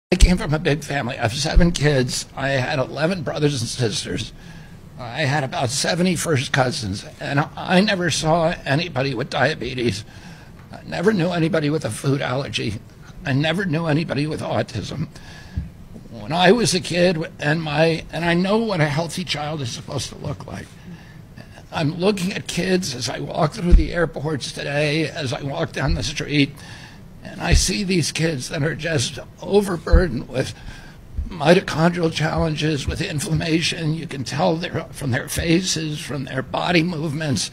I came from a big family. I have 7 kids. I had 11 brothers and sisters. I had about 70 first cousins, and I never saw anybody with diabetes. I never knew anybody with a food allergy. I never knew anybody with autism. When I was a kid, and I know what a healthy child is supposed to look like. I'm looking at kids as I walk through the airports today, as I walk down the street, and I see these kids that are just overburdened with mitochondrial challenges, with inflammation. You can tell from their faces, from their body movements,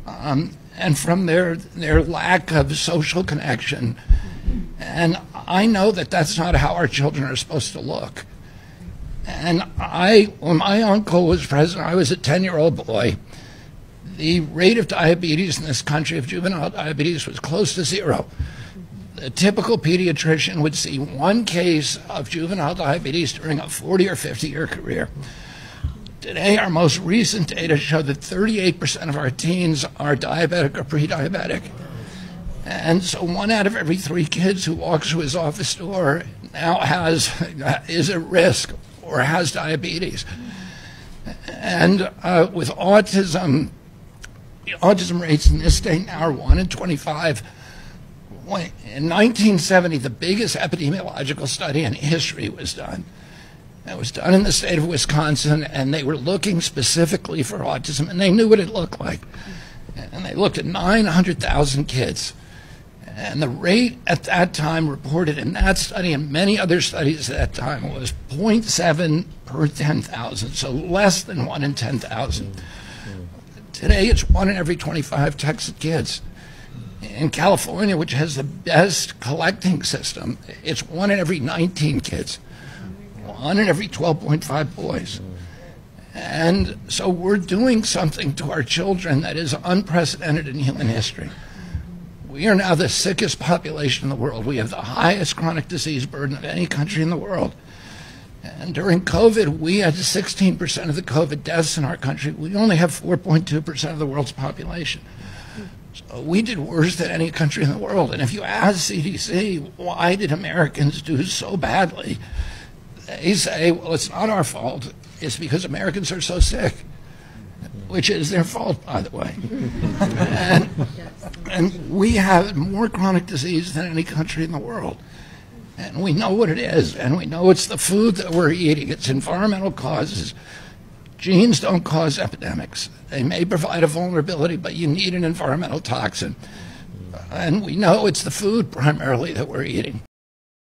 and from their lack of social connection. And I know that that's not how our children are supposed to look. And when my uncle was president, I was a 10-year-old boy. The rate of diabetes in this country, of juvenile diabetes, was close to 0. A typical pediatrician would see 1 case of juvenile diabetes during a 40 or 50-year career. Today, our most recent data show that 38% of our teens are diabetic or pre-diabetic. And so 1 out of every 3 kids who walks through his office door now is at risk or has diabetes. And with autism, the autism rates in this state now are 1 in 25. In 1970, the biggest epidemiological study in history was done. It was done in the state of Wisconsin, and they were looking specifically for autism, and they knew what it looked like. And they looked at 900,000 kids. And the rate at that time reported in that study and many other studies at that time was 0.7 per 10,000, so less than 1 in 10,000. Today, it's 1 in every 25 Texas kids. In California, which has the best collecting system, it's 1 in every 19 kids, 1 in every 12.5 boys. And so we're doing something to our children that is unprecedented in human history. We are now the sickest population in the world. We have the highest chronic disease burden of any country in the world. And during COVID, we had 16% of the COVID deaths in our country. We only have 4.2% of the world's population. So we did worse than any country in the world. And if you ask CDC, why did Americans do so badly? They say, well, it's not our fault. It's because Americans are so sick, which is their fault, by the way. And we have more chronic disease than any country in the world. And we know what it is. And we know it's the food that we're eating. It's environmental causes. Genes don't cause epidemics. They may provide a vulnerability, but you need an environmental toxin. And we know it's the food primarily that we're eating.